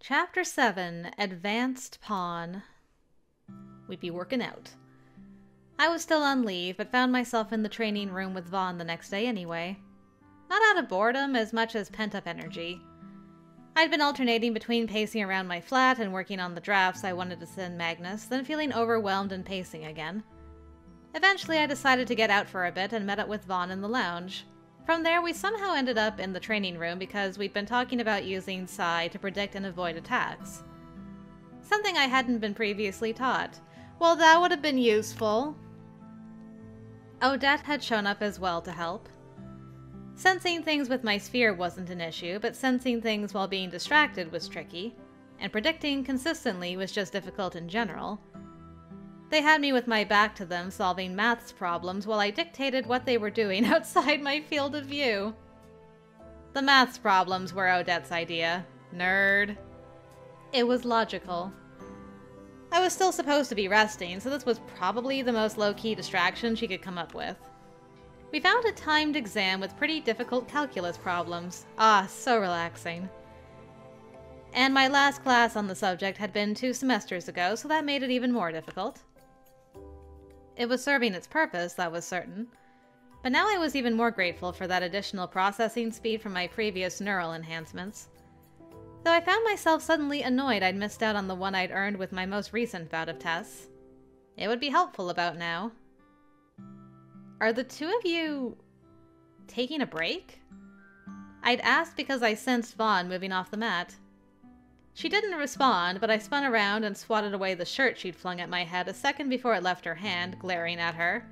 Chapter 7, Advanced Pawn. We'd be working out. I was still on leave, but found myself in the training room with Vaughn the next day anyway. Not out of boredom as much as pent-up energy. I'd been alternating between pacing around my flat and working on the drafts I wanted to send Magnus, then feeling overwhelmed and pacing again. Eventually I decided to get out for a bit and met up with Vaughn in the lounge. From there, we somehow ended up in the training room because we'd been talking about using Psi to predict and avoid attacks. Something I hadn't been previously taught. Well, that would have been useful. Odette had shown up as well to help. Sensing things with my sphere wasn't an issue, but sensing things while being distracted was tricky, and predicting consistently was just difficult in general. They had me with my back to them solving maths problems while I dictated what they were doing outside my field of view. The maths problems were Odette's idea. Nerd. It was logical. I was still supposed to be resting, so this was probably the most low-key distraction she could come up with. We found a timed exam with pretty difficult calculus problems. Ah, so relaxing. And my last class on the subject had been 2 semesters ago, so that made it even more difficult. It was serving its purpose, that was certain. But now I was even more grateful for that additional processing speed from my previous neural enhancements. Though I found myself suddenly annoyed I'd missed out on the one I'd earned with my most recent bout of tests. It would be helpful about now. Are the two of you taking a break? I'd asked because I sensed Vaughn moving off the mat. She didn't respond, but I spun around and swatted away the shirt she'd flung at my head a second before it left her hand, glaring at her.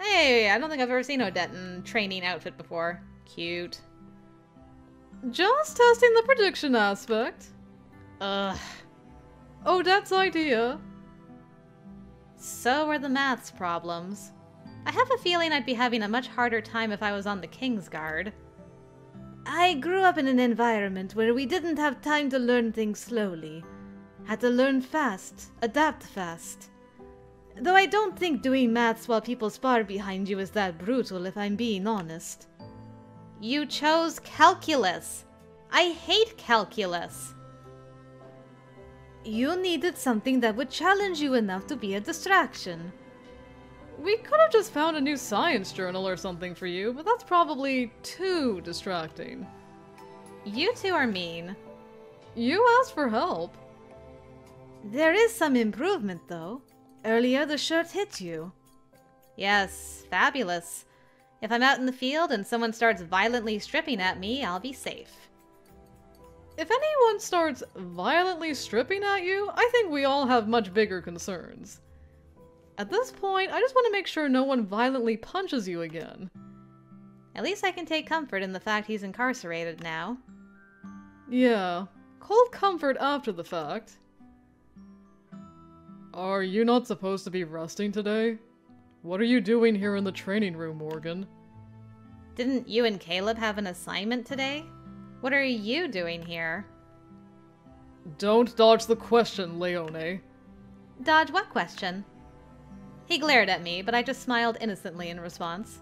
Hey, I don't think I've ever seen Odette in training outfit before. Cute. Just testing the prediction aspect. Ugh. Odette's idea. So are the maths problems. I have a feeling I'd be having a much harder time if I was on the King's Guard. I grew up in an environment where we didn't have time to learn things slowly. Had to learn fast, adapt fast. Though I don't think doing maths while people spar behind you is that brutal, if I'm being honest. You chose calculus. I hate calculus. You needed something that would challenge you enough to be a distraction. We could have just found a new science journal or something for you, but that's probably too distracting. You two are mean. You asked for help. There is some improvement, though. Earlier the shirt hit you. Yes, fabulous. If I'm out in the field and someone starts violently stripping at me, I'll be safe. If anyone starts violently stripping at you, I think we all have much bigger concerns. At this point, I just want to make sure no one violently punches you again. At least I can take comfort in the fact he's incarcerated now. Yeah, cold comfort after the fact. Are you not supposed to be resting today? What are you doing here in the training room, Morgan? Didn't you and Caleb have an assignment today? What are you doing here? Don't dodge the question, Leone. Dodge what question? He glared at me, but I just smiled innocently in response.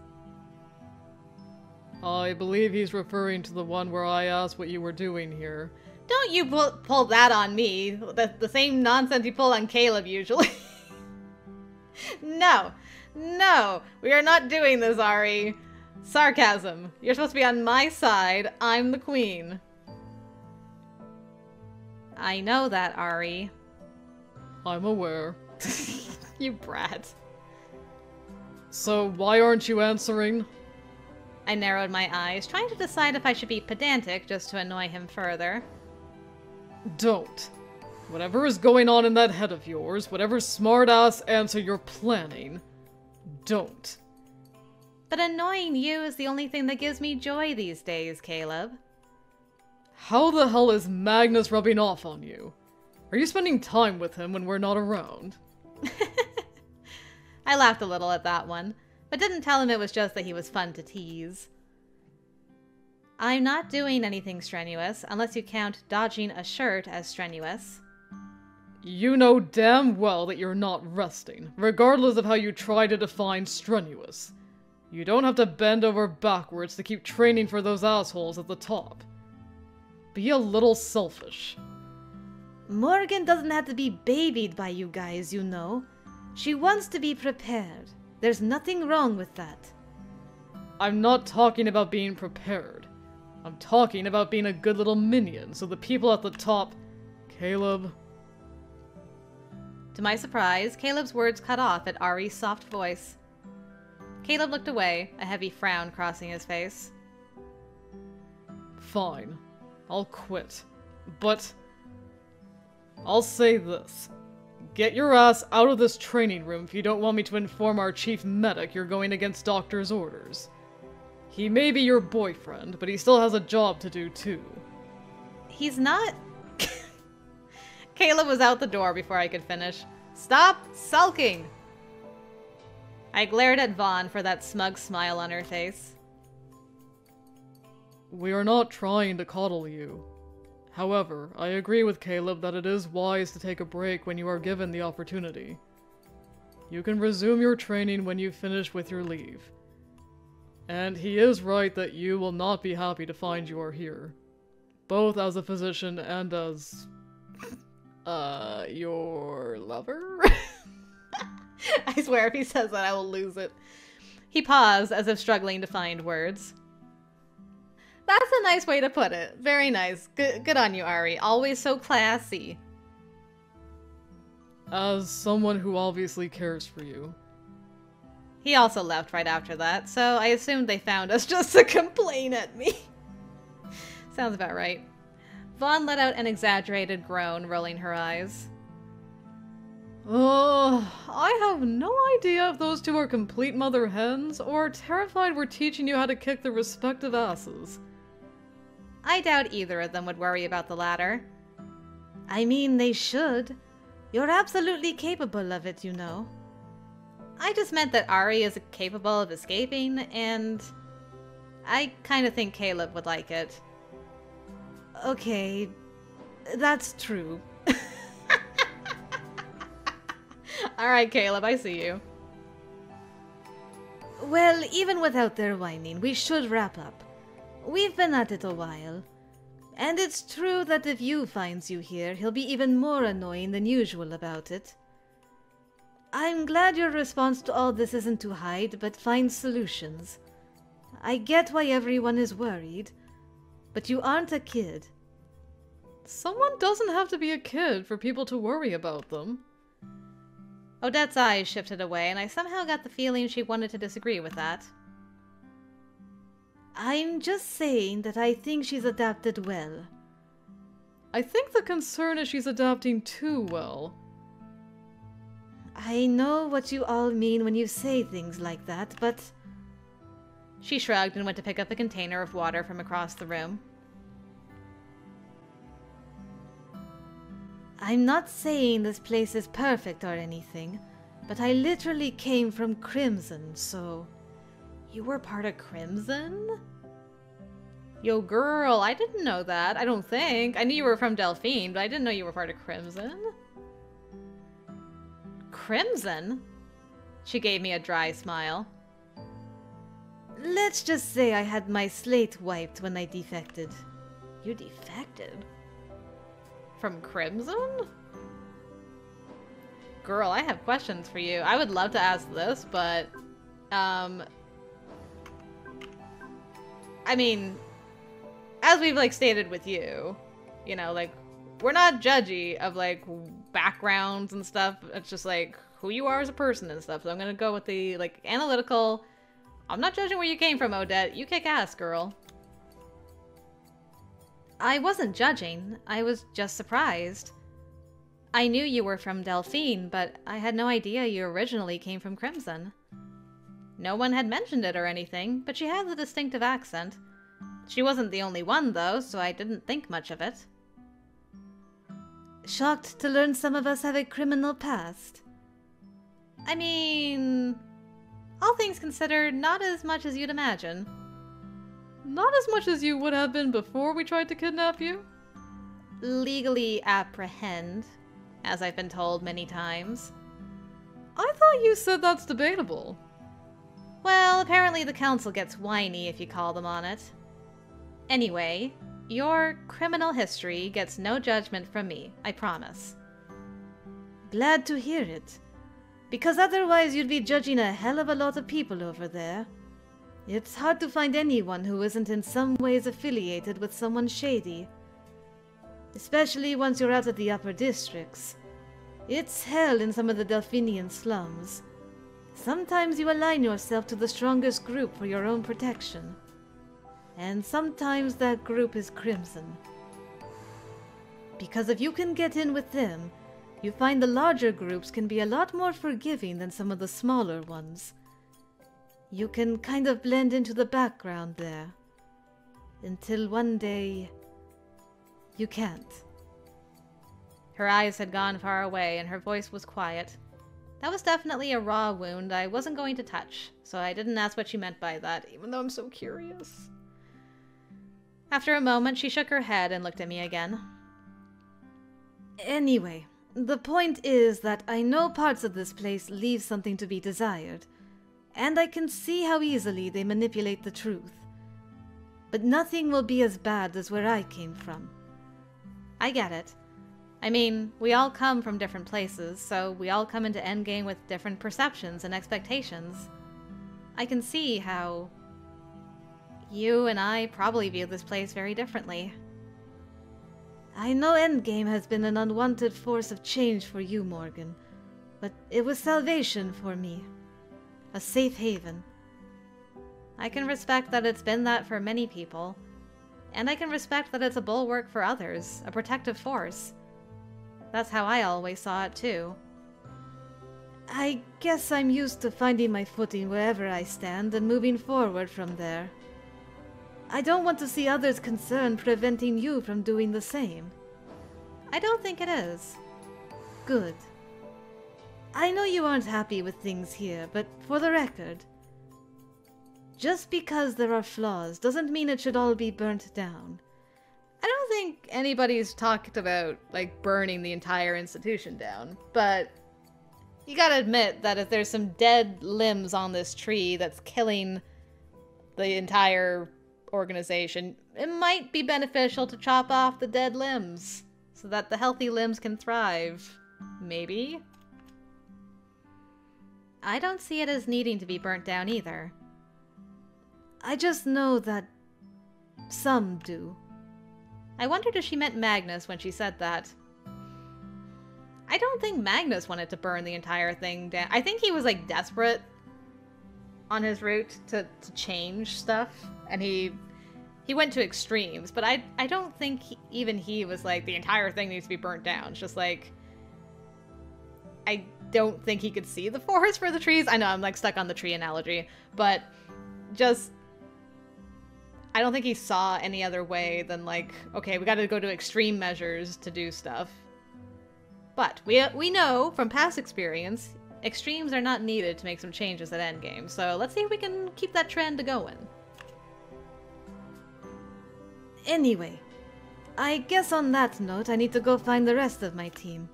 I believe he's referring to the one where I asked what you were doing here. Don't you pull that on me. The same nonsense you pull on Caleb usually. No, we are not doing this, Ari. Sarcasm. You're supposed to be on my side. I'm the queen. I know that, Ari. I'm aware. You brat. So why aren't you answering? I narrowed my eyes, trying to decide if I should be pedantic just to annoy him further. Don't. Whatever is going on in that head of yours, whatever smart-ass answer you're planning, don't. But annoying you is the only thing that gives me joy these days, Caleb. How the hell is Magnus rubbing off on you? Are you spending time with him when we're not around? I laughed a little at that one, but didn't tell him it was just that he was fun to tease. I'm not doing anything strenuous, unless you count dodging a shirt as strenuous. You know damn well that you're not resting, regardless of how you try to define strenuous. You don't have to bend over backwards to keep training for those assholes at the top. be a little selfish. Morgan doesn't have to be babied by you guys, you know. She wants to be prepared. There's nothing wrong with that. I'm not talking about being prepared. I'm talking about being a good little minion, so the people at the top... Caleb... To my surprise, Caleb's words cut off at Ari's soft voice. Caleb looked away, a heavy frown crossing his face. Fine. I'll quit. But... I'll say this. Get your ass out of this training room if you don't want me to inform our chief medic you're going against Doctor's orders. He may be your boyfriend, but he still has a job to do too. He's not... Caleb was out the door before I could finish. Stop sulking! I glared at Vaughn for that smug smile on her face. We are not trying to coddle you. However, I agree with Caleb that it is wise to take a break when you are given the opportunity. You can resume your training when you finish with your leave. And he is right that you will not be happy to find you are here. Both as a physician and as... your lover? I swear if he says that I will lose it. He paused as if struggling to find words. That's a nice way to put it. Very nice. Good on you, Ari. Always so classy. As someone who obviously cares for you. He also left right after that, so I assumed they found us just to complain at me. Sounds about right. Vaughn let out an exaggerated groan, rolling her eyes. I have no idea if those two are complete mother hens, or terrified we're teaching you how to kick their respective asses. I doubt either of them would worry about the latter. I mean, they should. You're absolutely capable of it, you know. I just meant that Ari is capable of escaping, and I kind of think Caleb would like it. Okay, that's true. Alright, Caleb, I see you. Well, even without their whining, we should wrap up. We've been at it a while. And it's true that if YUU finds you here, he'll be even more annoying than usual about it. I'm glad your response to all this isn't to hide, but find solutions. I get why everyone is worried, but you aren't a kid. Someone doesn't have to be a kid for people to worry about them. Odette's eyes shifted away, and I somehow got the feeling she wanted to disagree with that. I'm just saying that I think she's adapted well. I think the concern is she's adapting too well. I know what you all mean when you say things like that, but... She shrugged and went to pick up a container of water from across the room. I'm not saying this place is perfect or anything, but I literally came from Crimson, so... You were part of Crimson? Yo, girl, I didn't know that. I don't think. I knew you were from Delphine, but I didn't know you were part of Crimson. Crimson? She gave me a dry smile. Let's just say I had my slate wiped when I defected. You defected? From Crimson? Girl, I have questions for you. I would love to ask this, but... I mean... As we've, like, stated with you, you know, like, we're not judgy of, like, backgrounds and stuff. It's just, like, who you are as a person and stuff. So I'm gonna go with the, like, analytical... I'm not judging where you came from, Odette. You kick ass, girl. I wasn't judging. I was just surprised. I knew you were from Delphine, but I had no idea you originally came from Crimson. No one had mentioned it or anything, but she has a distinctive accent. She wasn't the only one, though, so I didn't think much of it. Shocked to learn some of us have a criminal past. I mean... all things considered, not as much as you'd imagine. Not as much as you would have been before we tried to kidnap you? Legally apprehend, as I've been told many times. I thought you said that's debatable. Well, apparently the council gets whiny if you call them on it. Anyway, Your criminal history gets no judgment from me, I promise. Glad to hear it. Because otherwise you'd be judging a hell of a lot of people over there. It's hard to find anyone who isn't in some ways affiliated with someone shady. Especially once you're out of the upper districts. It's hell in some of the Delphinian slums. Sometimes you align yourself to the strongest group for your own protection. And sometimes that group is Crimson. Because if you can get in with them, you find the larger groups can be a lot more forgiving than some of the smaller ones. You can kind of blend into the background there. Until one day, you can't. Her eyes had gone far away and her voice was quiet. That was definitely a raw wound I wasn't going to touch, so I didn't ask what she meant by that, even though I'm so curious. After a moment, she shook her head and looked at me again. Anyway, the point is that I know parts of this place leave something to be desired, and I can see how easily they manipulate the truth. But nothing will be as bad as where I came from. I get it. I mean, we all come from different places, so we all come into Endgame with different perceptions and expectations. I can see how you and I probably view this place very differently. I know Endgame has been an unwanted force of change for you, Morgan, but it was salvation for me. A safe haven. I can respect that it's been that for many people, and I can respect that it's a bulwark for others, a protective force. That's how I always saw it, too. I guess I'm used to finding my footing wherever I stand and moving forward from there. I don't want to see others' concern preventing you from doing the same. I don't think it is. Good. I know you aren't happy with things here, but for the record, just because there are flaws doesn't mean it should all be burnt down. I don't think anybody's talked about, like, burning the entire institution down, but you gotta admit that if there's some dead limbs on this tree that's killing the entire organization, it might be beneficial to chop off the dead limbs so that the healthy limbs can thrive. Maybe? I don't see it as needing to be burnt down either. I just know that some do. I wondered if she meant Magnus when she said that. I don't think Magnus wanted to burn the entire thing down. I think he was, like, desperate on his route to change stuff, and he went to extremes, but I don't think even he was like, the entire thing needs to be burnt down. It's just like, I don't think he could see the forest for the trees. I know I'm, like, stuck on the tree analogy, but just, I don't think he saw any other way than, like, okay, we gotta go to extreme measures to do stuff. But we know from past experience, extremes are not needed to make some changes at Endgame, so let's see if we can keep that trend going. Anyway, I guess on that note I need to go find the rest of my team.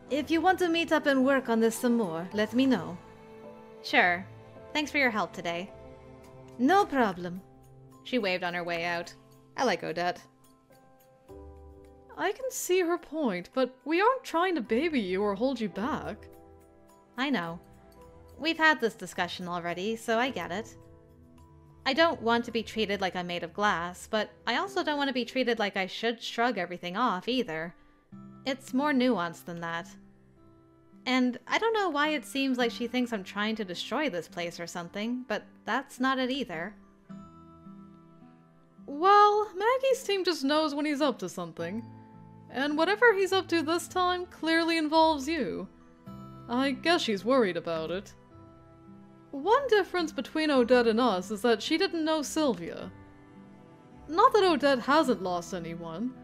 If you want to meet up and work on this some more, let me know. Sure. Thanks for your help today. No problem. She waved on her way out. I like Odette. I can see her point, but we aren't trying to baby you or hold you back. I know. We've had this discussion already, so I get it. I don't want to be treated like I'm made of glass, but I also don't want to be treated like I should shrug everything off either. It's more nuanced than that. And I don't know why it seems like she thinks I'm trying to destroy this place or something, but that's not it either. Well, Maggie's team just knows when he's up to something. And whatever he's up to this time clearly involves you. I guess she's worried about it. One difference between Odette and us is that she didn't know Sylvia. Not that Odette hasn't lost anyone,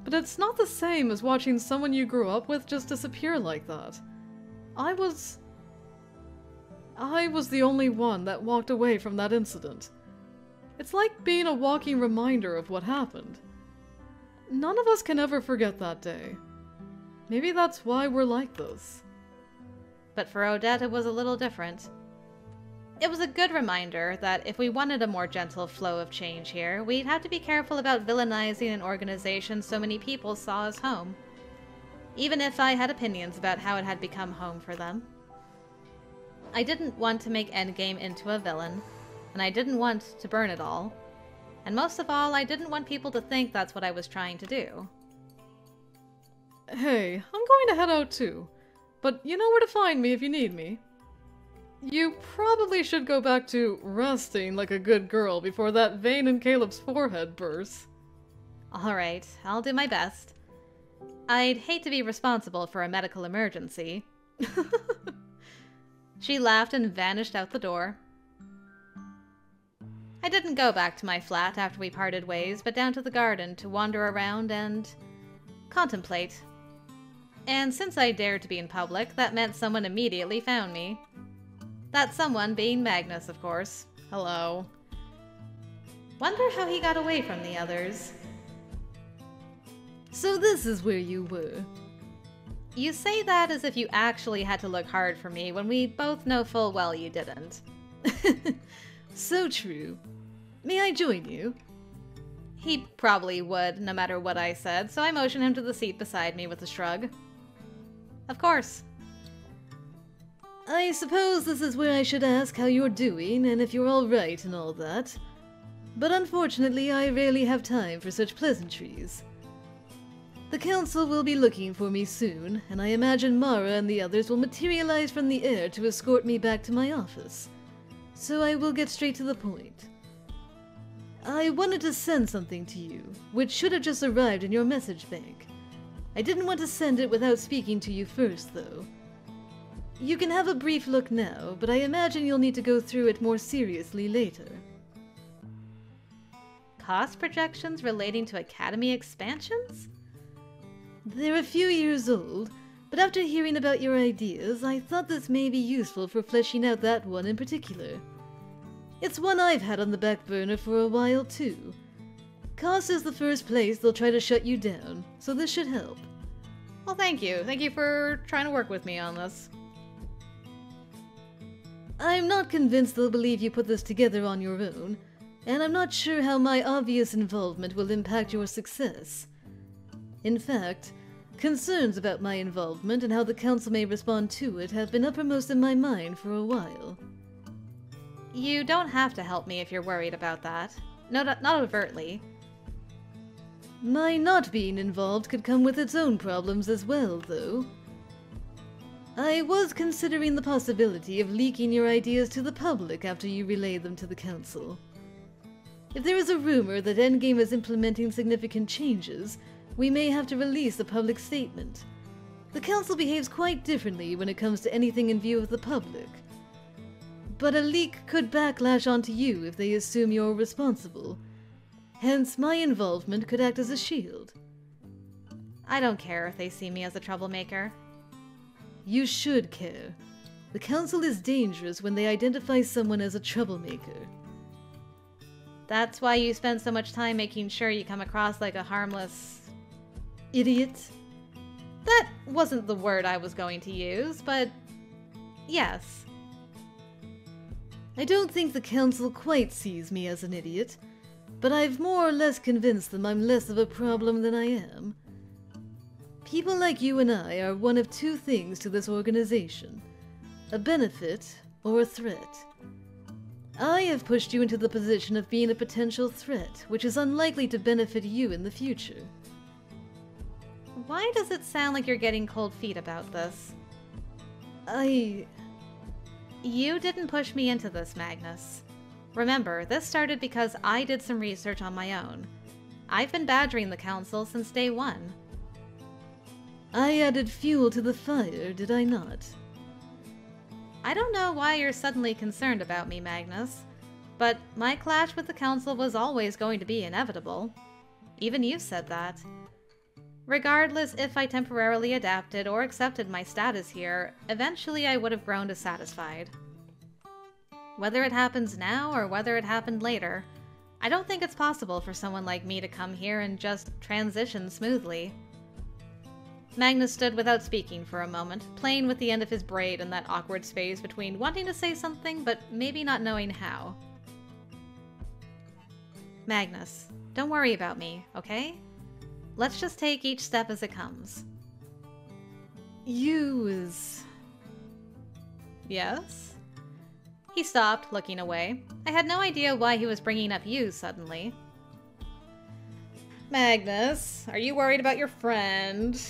but it's not the same as watching someone you grew up with just disappear like that. I was the only one that walked away from that incident. It's like being a walking reminder of what happened. None of us can ever forget that day. Maybe that's why we're like this. But for Odette, it was a little different. it was a good reminder that if we wanted a more gentle flow of change here, we'd have to be careful about villainizing an organization so many people saw as home. Even if I had opinions about how it had become home for them. I didn't want to make Endgame into a villain, and I didn't want to burn it all. And most of all, I didn't want people to think that's what I was trying to do. Hey, I'm going to head out too, but you know where to find me if you need me. You probably should go back to resting like a good girl before that vein in Caleb's forehead bursts. Alright, I'll do my best. I'd hate to be responsible for a medical emergency. She laughed and vanished out the door. I didn't go back to my flat after we parted ways, but down to the garden to wander around and contemplate. And since I dared to be in public, that meant someone immediately found me. That someone being Magnus, of course. Hello. Wonder how he got away from the others. So this is where you were. You say that as if you actually had to look hard for me when we both know full well you didn't. So true. May I join you? He probably would, no matter what I said, so I motioned him to the seat beside me with a shrug. Of course. I suppose this is where I should ask how you're doing and if you're all right and all that. But unfortunately, I rarely have time for such pleasantries. The council will be looking for me soon, and I imagine Mara and the others will materialize from the air to escort me back to my office. So I will get straight to the point. I wanted to send something to you, which should have just arrived in your message bank. I didn't want to send it without speaking to you first, though. You can have a brief look now, but I imagine you'll need to go through it more seriously later. Cost projections relating to Academy expansions? They're a few years old, but after hearing about your ideas, I thought this may be useful for fleshing out that one in particular. It's one I've had on the back burner for a while, too. Cost is the first place they'll try to shut you down, so this should help. Well, thank you. Thank you for trying to work with me on this. I'm not convinced they'll believe you put this together on your own, and I'm not sure how my obvious involvement will impact your success. In fact, concerns about my involvement and how the council may respond to it have been uppermost in my mind for a while. You don't have to help me if you're worried about that. No, not overtly. My not being involved could come with its own problems as well, though. I was considering the possibility of leaking your ideas to the public after you relayed them to the council. If there is a rumor that Endgame is implementing significant changes, we may have to release a public statement. The council behaves quite differently when it comes to anything in view of the public. But a leak could backlash onto you if they assume you're responsible. Hence, my involvement could act as a shield. I don't care if they see me as a troublemaker. You should care. The council is dangerous when they identify someone as a troublemaker. That's why you spend so much time making sure you come across like a harmless... idiot? That wasn't the word I was going to use, but... yes. I don't think the council quite sees me as an idiot, but I've more or less convinced them I'm less of a problem than I am. People like you and I are one of two things to this organization: a benefit or a threat. I have pushed you into the position of being a potential threat, which is unlikely to benefit you in the future. Why does it sound like you're getting cold feet about this? You didn't push me into this, Magnus. Remember, this started because I did some research on my own. I've been badgering the council since day one. I added fuel to the fire, did I not? I don't know why you're suddenly concerned about me, Magnus, but my clash with the council was always going to be inevitable. Even you said that. Regardless if I temporarily adapted or accepted my status here, eventually I would have grown dissatisfied. Whether it happens now or whether it happened later, I don't think it's possible for someone like me to come here and just transition smoothly. Magnus stood without speaking for a moment, playing with the end of his braid in that awkward space between wanting to say something but maybe not knowing how. Magnus, don't worry about me, okay? Let's just take each step as it comes. Use. Yes? He stopped, looking away. I had no idea why he was bringing up you suddenly. Magnus, are you worried about your friend?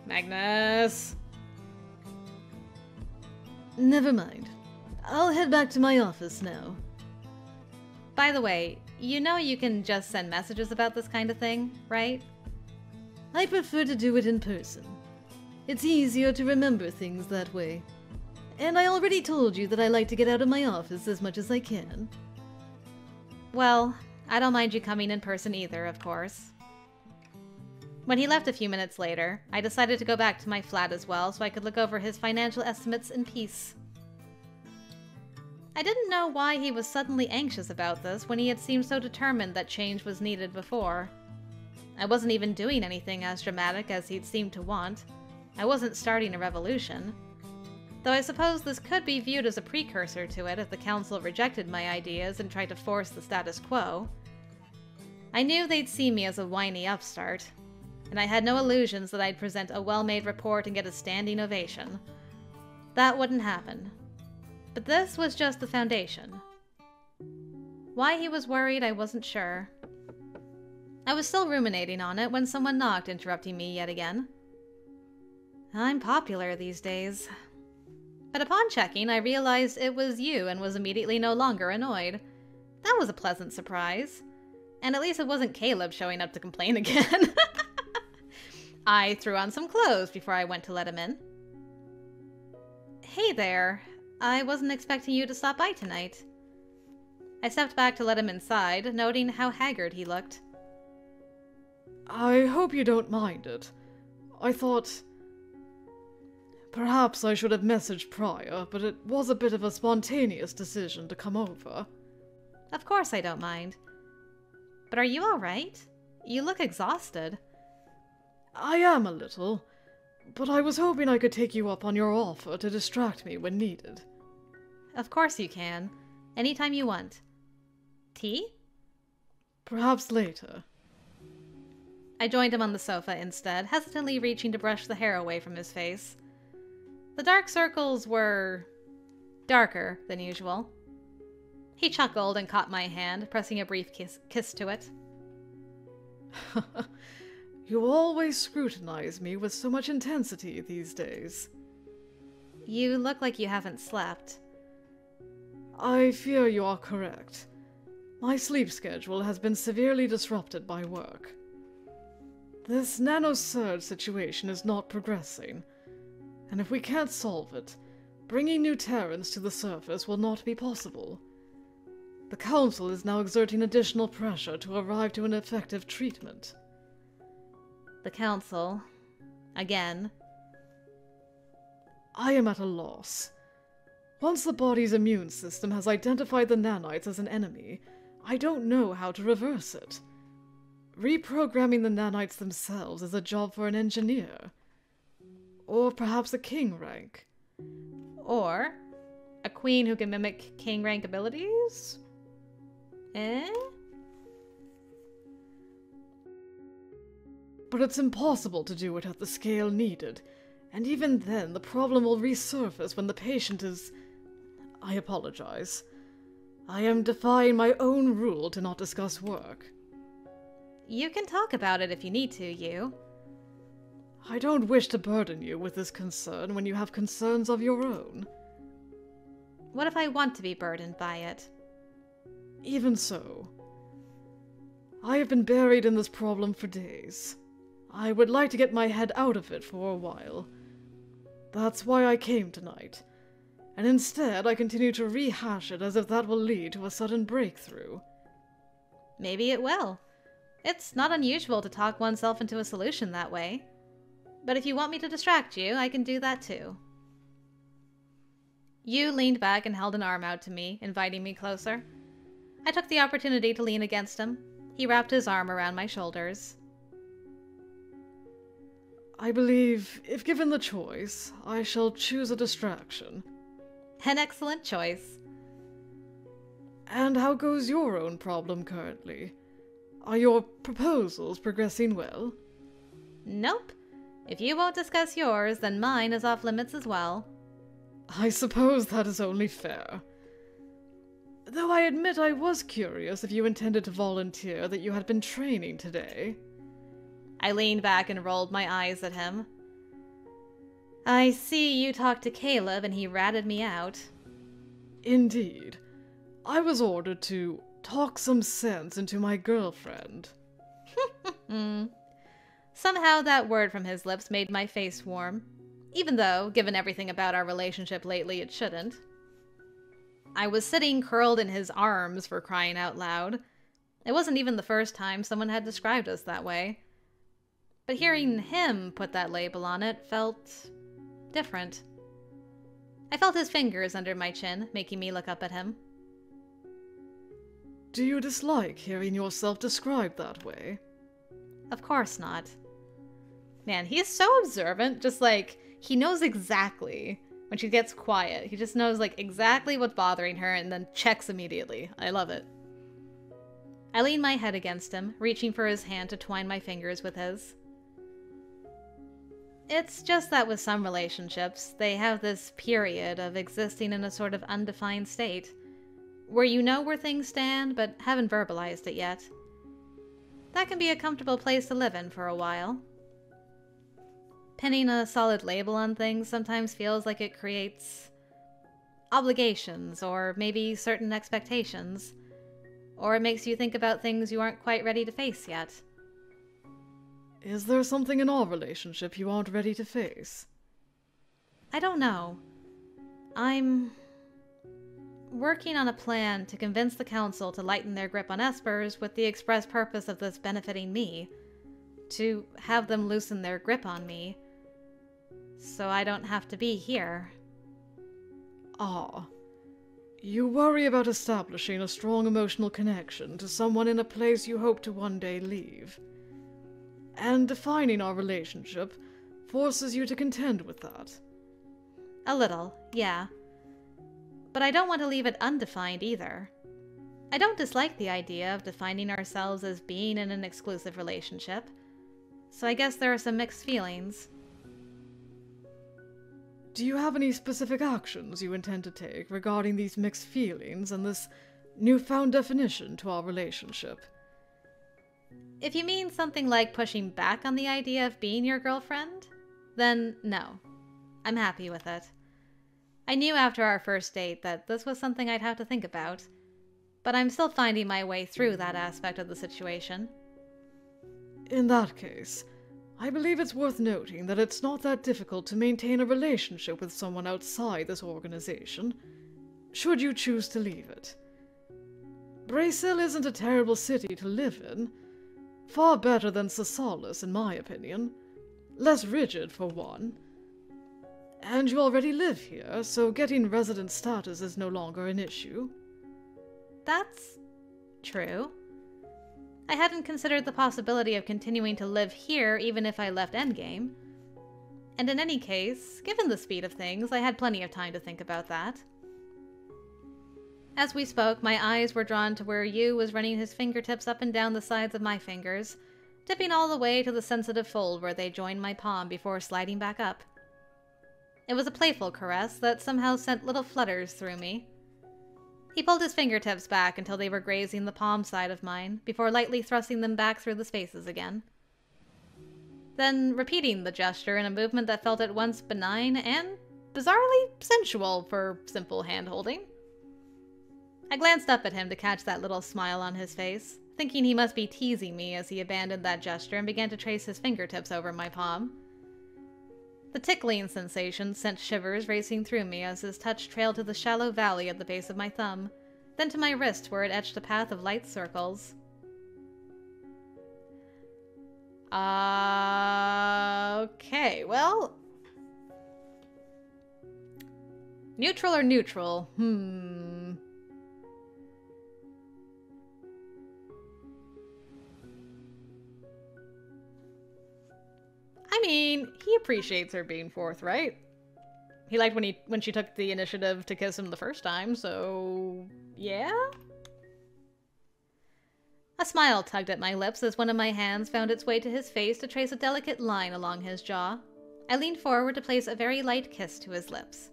Magnus? Never mind. I'll head back to my office now. By the way, you know you can just send messages about this kind of thing, right? I prefer to do it in person. It's easier to remember things that way. And I already told you that I like to get out of my office as much as I can. Well, I don't mind you coming in person either, of course. When he left a few minutes later, I decided to go back to my flat as well so I could look over his financial estimates in peace. I didn't know why he was suddenly anxious about this when he had seemed so determined that change was needed before. I wasn't even doing anything as dramatic as he'd seemed to want. I wasn't starting a revolution. Though I suppose this could be viewed as a precursor to it if the council rejected my ideas and tried to force the status quo. I knew they'd see me as a whiny upstart, and I had no illusions that I'd present a well-made report and get a standing ovation. That wouldn't happen. But this was just the foundation. Why he was worried, I wasn't sure. I was still ruminating on it when someone knocked, interrupting me yet again. I'm popular these days. But upon checking, I realized it was you and was immediately no longer annoyed. That was a pleasant surprise. And at least it wasn't Caleb showing up to complain again. I threw on some clothes before I went to let him in. Hey there. I wasn't expecting you to stop by tonight. I stepped back to let him inside, noting how haggard he looked. I hope you don't mind it. I thought... Perhaps I should have messaged prior, but it was a bit of a spontaneous decision to come over. Of course I don't mind. But are you alright? You look exhausted. I am a little, but I was hoping I could take you up on your offer to distract me when needed. Of course you can. Anytime you want. Tea? Perhaps later. I joined him on the sofa instead, hesitantly reaching to brush the hair away from his face. The dark circles were... darker than usual. He chuckled and caught my hand, pressing a brief kiss to it. You always scrutinize me with so much intensity these days. You look like you haven't slept. I fear you are correct. My sleep schedule has been severely disrupted by work. This nano-surge situation is not progressing, and if we can't solve it, bringing new Terrans to the surface will not be possible. The Council is now exerting additional pressure to arrive to an effective treatment. The Council. Again. I am at a loss. Once the body's immune system has identified the nanites as an enemy, I don't know how to reverse it. Reprogramming the nanites themselves is a job for an engineer. Or perhaps a king rank. Or a queen who can mimic king rank abilities? Eh? But it's impossible to do it at the scale needed, and even then the problem will resurface when the patient is... I apologize. I am defying my own rule to not discuss work. You can talk about it if you need to, YUU. I don't wish to burden you with this concern when you have concerns of your own. What if I want to be burdened by it? Even so. I have been buried in this problem for days. I would like to get my head out of it for a while. That's why I came tonight. And instead I continue to rehash it as if that will lead to a sudden breakthrough. Maybe it will. It's not unusual to talk oneself into a solution that way. But if you want me to distract you, I can do that too. YUU leaned back and held an arm out to me, inviting me closer. I took the opportunity to lean against him. He wrapped his arm around my shoulders. I believe, if given the choice, I shall choose a distraction. An excellent choice. And how goes your own problem currently? Are your proposals progressing well? Nope. If you won't discuss yours, then mine is off limits as well. I suppose that is only fair. Though I admit I was curious if you intended to volunteer that you had been training today. I leaned back and rolled my eyes at him. I see you talked to Caleb and he ratted me out. Indeed. I was ordered to talk some sense into my girlfriend. Somehow that word from his lips made my face warm, even though, given everything about our relationship lately, it shouldn't. I was sitting curled in his arms, for crying out loud. It wasn't even the first time someone had described us that way. But hearing him put that label on it felt different. I felt his fingers under my chin, making me look up at him. Do you dislike hearing yourself described that way? Of course not. Man, he's so observant, just like, he knows exactly when she gets quiet. He just knows, like, exactly what's bothering her and then checks immediately. I love it. I leaned my head against him, reaching for his hand to twine my fingers with his. It's just that with some relationships, they have this period of existing in a sort of undefined state, where you know where things stand, but haven't verbalized it yet. That can be a comfortable place to live in for a while. Pinning a solid label on things sometimes feels like it creates obligations, or maybe certain expectations, or it makes you think about things you aren't quite ready to face yet. Is there something in our relationship you aren't ready to face? I don't know. I'm working on a plan to convince the council to lighten their grip on Espers with the express purpose of this benefiting me. To have them loosen their grip on me, so I don't have to be here. Ah. You worry about establishing a strong emotional connection to someone in a place you hope to one day leave. And defining our relationship forces you to contend with that. A little, yeah. But I don't want to leave it undefined either. I don't dislike the idea of defining ourselves as being in an exclusive relationship, so I guess there are some mixed feelings. Do you have any specific actions you intend to take regarding these mixed feelings and this newfound definition to our relationship? If you mean something like pushing back on the idea of being your girlfriend, then no. I'm happy with it. I knew after our first date that this was something I'd have to think about, but I'm still finding my way through that aspect of the situation. In that case, I believe it's worth noting that it's not that difficult to maintain a relationship with someone outside this organization, should you choose to leave it. Braceil isn't a terrible city to live in. Far better than Sasalis, in my opinion. Less rigid, for one. And you already live here, so getting resident status is no longer an issue. That's true. I hadn't considered the possibility of continuing to live here even if I left Endgame. And in any case, given the speed of things, I had plenty of time to think about that. As we spoke, my eyes were drawn to where YUU was running his fingertips up and down the sides of my fingers, dipping all the way to the sensitive fold where they joined my palm before sliding back up. It was a playful caress that somehow sent little flutters through me. He pulled his fingertips back until they were grazing the palm side of mine, before lightly thrusting them back through the spaces again. Then repeating the gesture in a movement that felt at once benign and bizarrely sensual for simple hand-holding. I glanced up at him to catch that little smile on his face, thinking he must be teasing me as he abandoned that gesture and began to trace his fingertips over my palm. The tickling sensation sent shivers racing through me as his touch trailed to the shallow valley at the base of my thumb, then to my wrist where it etched a path of light circles. Okay, well... Neutral or neutral? I mean, he appreciates her being forthright. He liked when she took the initiative to kiss him the first time, so yeah? A smile tugged at my lips as one of my hands found its way to his face to trace a delicate line along his jaw. I leaned forward to place a very light kiss to his lips.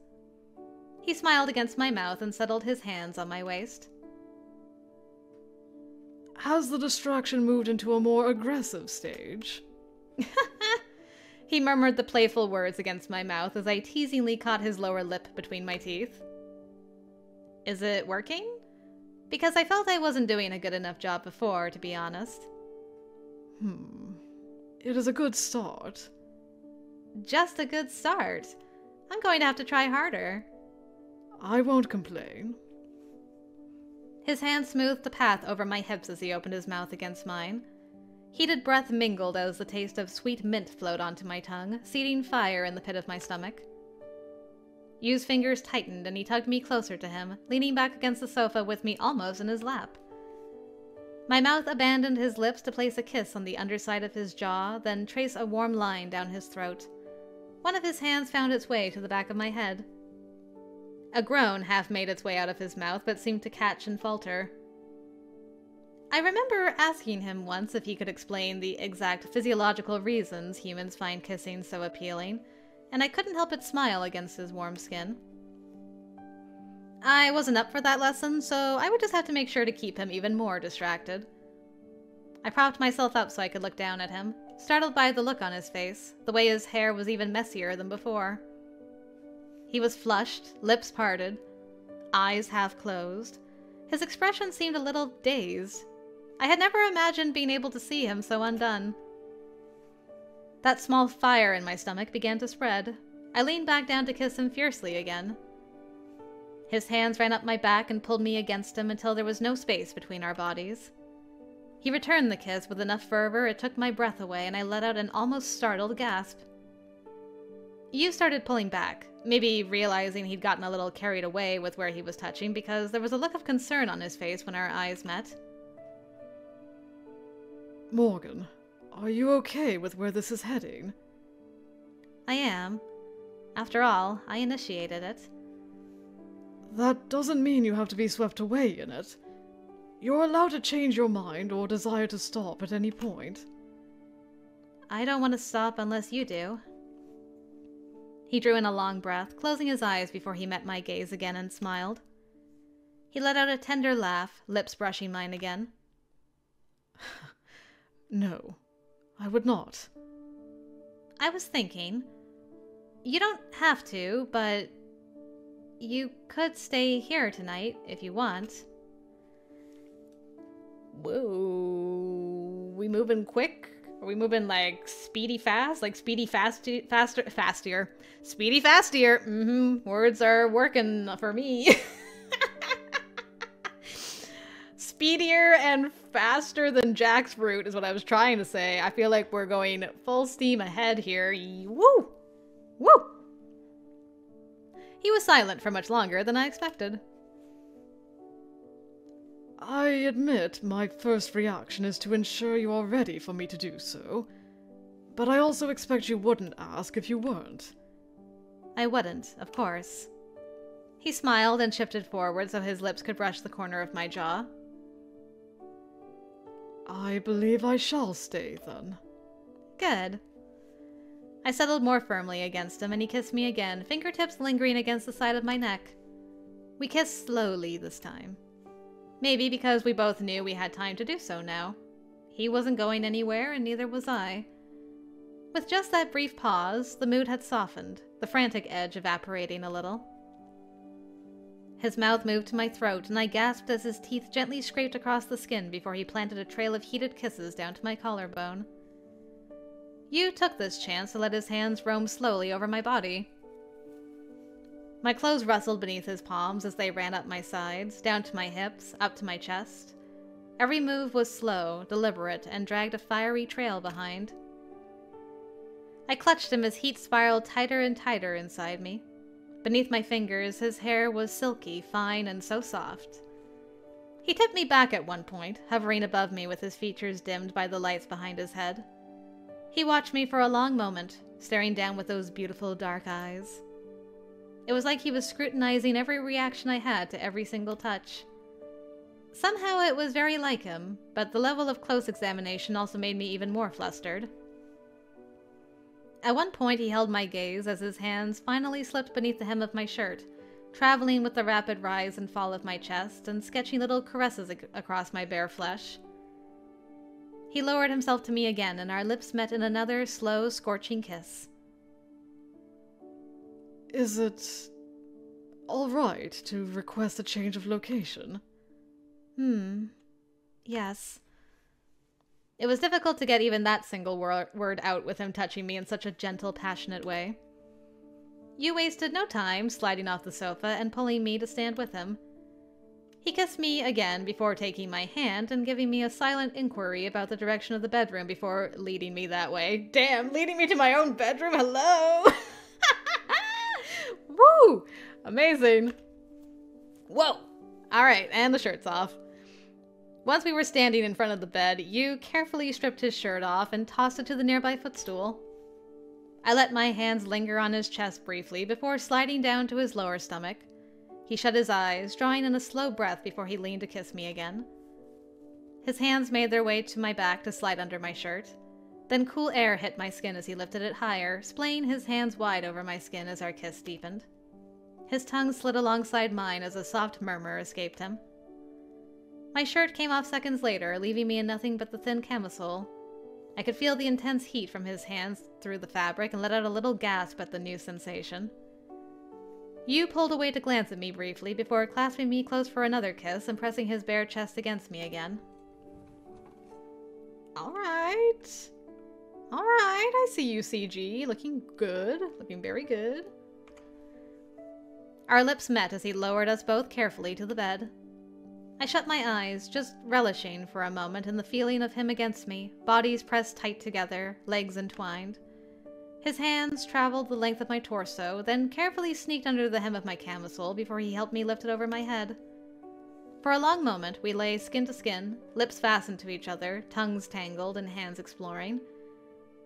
He smiled against my mouth and settled his hands on my waist. Has the distraction moved into a more aggressive stage? He murmured the playful words against my mouth as I teasingly caught his lower lip between my teeth. Is it working? Because I felt I wasn't doing a good enough job before, to be honest. It is a good start. Just a good start. I'm going to have to try harder. I won't complain. His hand smoothed the path over my hips as he opened his mouth against mine. Heated breath mingled as the taste of sweet mint flowed onto my tongue, seeding fire in the pit of my stomach. Yu's fingers tightened and he tugged me closer to him, leaning back against the sofa with me almost in his lap. My mouth abandoned his lips to place a kiss on the underside of his jaw, then trace a warm line down his throat. One of his hands found its way to the back of my head. A groan half made its way out of his mouth, but seemed to catch and falter. I remember asking him once if he could explain the exact physiological reasons humans find kissing so appealing, and I couldn't help but smile against his warm skin. I wasn't up for that lesson, so I would just have to make sure to keep him even more distracted. I propped myself up so I could look down at him, startled by the look on his face, the way his hair was even messier than before. He was flushed, lips parted, eyes half closed. His expression seemed a little dazed. I had never imagined being able to see him so undone. That small fire in my stomach began to spread. I leaned back down to kiss him fiercely again. His hands ran up my back and pulled me against him until there was no space between our bodies. He returned the kiss with enough fervor it took my breath away, and I let out an almost startled gasp. Yu started pulling back, maybe realizing he'd gotten a little carried away with where he was touching because there was a look of concern on his face when our eyes met. Morgan, are you okay with where this is heading? I am. After all, I initiated it. That doesn't mean you have to be swept away in it. You're allowed to change your mind or desire to stop at any point. I don't want to stop unless you do. He drew in a long breath, closing his eyes before he met my gaze again and smiled. He let out a tender laugh, lips brushing mine again. No, I would not. I was thinking, you don't have to, but you could stay here tonight if you want. Whoa, we moving quick? Are we moving like speedy fast? Like speedy fastier. Speedy fastier. Words are working for me. Speedier and faster than jackfruit is what I was trying to say. I feel like we're going full steam ahead here. Woo! Woo! He was silent for much longer than I expected. I admit my first reaction is to ensure you are ready for me to do so, but I also expect you wouldn't ask if you weren't. I wouldn't, of course. He smiled and shifted forward so his lips could brush the corner of my jaw. I believe I shall stay, then. Good. I settled more firmly against him, and he kissed me again, fingertips lingering against the side of my neck. We kissed slowly this time. Maybe because we both knew we had time to do so now. He wasn't going anywhere, and neither was I. With just that brief pause, the mood had softened, the frantic edge evaporating a little. His mouth moved to my throat, and I gasped as his teeth gently scraped across the skin before he planted a trail of heated kisses down to my collarbone. Yu took this chance to let his hands roam slowly over my body. My clothes rustled beneath his palms as they ran up my sides, down to my hips, up to my chest. Every move was slow, deliberate, and dragged a fiery trail behind. I clutched him as heat spiraled tighter and tighter inside me. Beneath my fingers, his hair was silky, fine, and so soft. He tipped me back at one point, hovering above me with his features dimmed by the lights behind his head. He watched me for a long moment, staring down with those beautiful dark eyes. It was like he was scrutinizing every reaction I had to every single touch. Somehow it was very like him, but the level of close examination also made me even more flustered. At one point he held my gaze as his hands finally slipped beneath the hem of my shirt, traveling with the rapid rise and fall of my chest and sketching little caresses across my bare flesh. He lowered himself to me again, and our lips met in another slow, scorching kiss. Is it all right to request a change of location? Yes. It was difficult to get even that single word out with him touching me in such a gentle, passionate way. You wasted no time sliding off the sofa and pulling me to stand with him. He kissed me again before taking my hand and giving me a silent inquiry about the direction of the bedroom before leading me that way. Damn, leading me to my own bedroom? Hello! Woo! Amazing. Whoa! Alright, and the shirt's off. Once we were standing in front of the bed, Yu carefully stripped his shirt off and tossed it to the nearby footstool. I let my hands linger on his chest briefly before sliding down to his lower stomach. He shut his eyes, drawing in a slow breath before he leaned to kiss me again. His hands made their way to my back to slide under my shirt. Then cool air hit my skin as he lifted it higher, splaying his hands wide over my skin as our kiss deepened. His tongue slid alongside mine as a soft murmur escaped him. My shirt came off seconds later, leaving me in nothing but the thin camisole. I could feel the intense heat from his hands through the fabric and let out a little gasp at the new sensation. Yu pulled away to glance at me briefly before clasping me close for another kiss and pressing his bare chest against me again. Alright. Alright, I see you, CG. Looking good. Looking very good. Our lips met as he lowered us both carefully to the bed. I shut my eyes, just relishing for a moment in the feeling of him against me, bodies pressed tight together, legs entwined. His hands traveled the length of my torso, then carefully sneaked under the hem of my camisole before he helped me lift it over my head. For a long moment, we lay skin to skin, lips fastened to each other, tongues tangled, and hands exploring,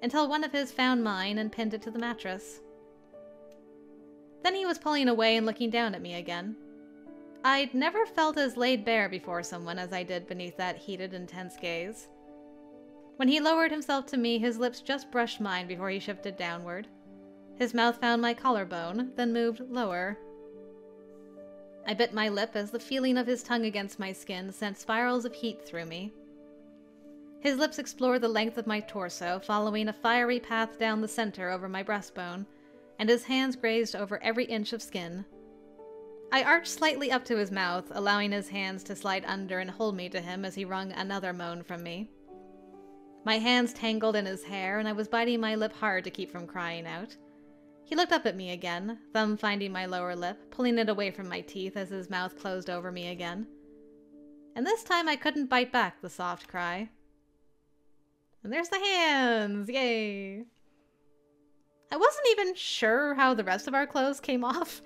until one of his found mine and pinned it to the mattress. Then he was pulling away and looking down at me again. I'd never felt as laid bare before someone as I did beneath that heated, intense gaze. When he lowered himself to me, his lips just brushed mine before he shifted downward. His mouth found my collarbone, then moved lower. I bit my lip as the feeling of his tongue against my skin sent spirals of heat through me. His lips explored the length of my torso, following a fiery path down the center over my breastbone, and his hands grazed over every inch of skin. I arched slightly up to his mouth, allowing his hands to slide under and hold me to him as he wrung another moan from me. My hands tangled in his hair, and I was biting my lip hard to keep from crying out. He looked up at me again, thumb finding my lower lip, pulling it away from my teeth as his mouth closed over me again. And this time I couldn't bite back the soft cry. And there's the hands! Yay! I wasn't even sure how the rest of our clothes came off.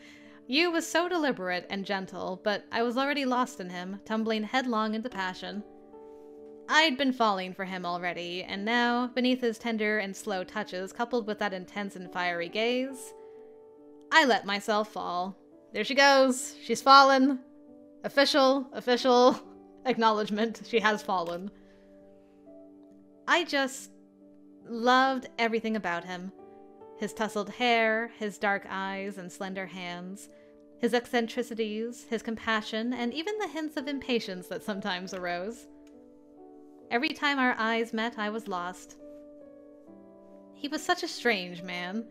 Yu was so deliberate and gentle, but I was already lost in him, tumbling headlong into passion. I'd been falling for him already, and now, beneath his tender and slow touches, coupled with that intense and fiery gaze, I let myself fall. There she goes. She's fallen. Official acknowledgement. She has fallen. I just loved everything about him. His tousled hair, his dark eyes and slender hands, his eccentricities, his compassion, and even the hints of impatience that sometimes arose. Every time our eyes met, I was lost. He was such a strange man.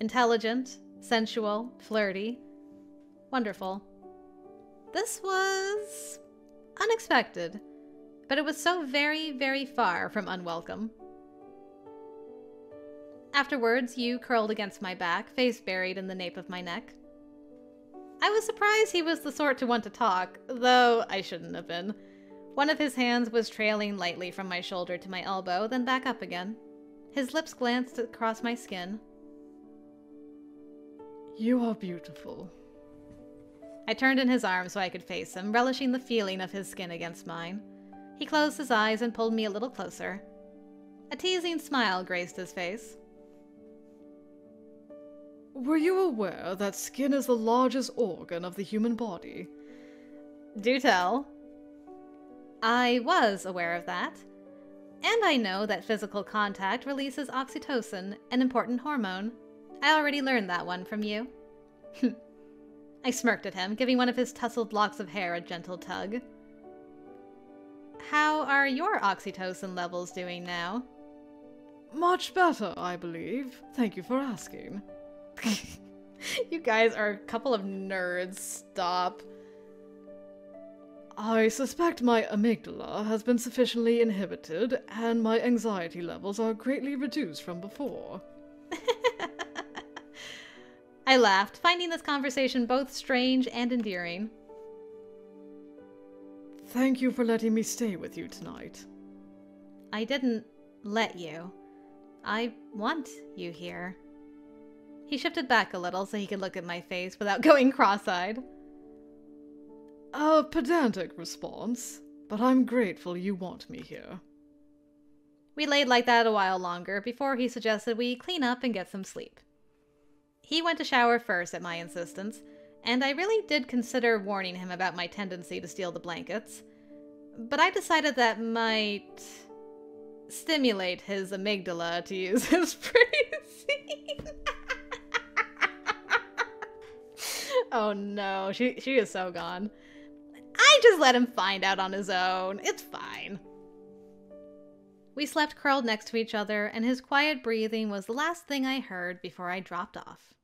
Intelligent, sensual, flirty, wonderful. This was unexpected, but it was so very, very far from unwelcome. Afterwards, Yu curled against my back, face buried in the nape of my neck. I was surprised he was the sort to want to talk, though I shouldn't have been. One of his hands was trailing lightly from my shoulder to my elbow, then back up again. His lips glanced across my skin. You are beautiful. I turned in his arms so I could face him, relishing the feeling of his skin against mine. He closed his eyes and pulled me a little closer. A teasing smile graced his face. Were you aware that skin is the largest organ of the human body? Do tell. I was aware of that. And I know that physical contact releases oxytocin, an important hormone. I already learned that one from you. I smirked at him, giving one of his tousled locks of hair a gentle tug. How are your oxytocin levels doing now? Much better, I believe. Thank you for asking. You guys are a couple of nerds. Stop. I suspect my amygdala has been sufficiently inhibited, and my anxiety levels are greatly reduced from before. I laughed, finding this conversation both strange and endearing. Thank you for letting me stay with you tonight. I didn't let you. I want you here. He shifted back a little so he could look at my face without going cross-eyed. A pedantic response, but I'm grateful you want me here. We laid like that a while longer before he suggested we clean up and get some sleep. He went to shower first at my insistence, and I really did consider warning him about my tendency to steal the blankets, but I decided that might stimulate his amygdala, to use his phrasing. Oh no, she is so gone. I just let him find out on his own. It's fine. We slept curled next to each other, and his quiet breathing was the last thing I heard before I dropped off.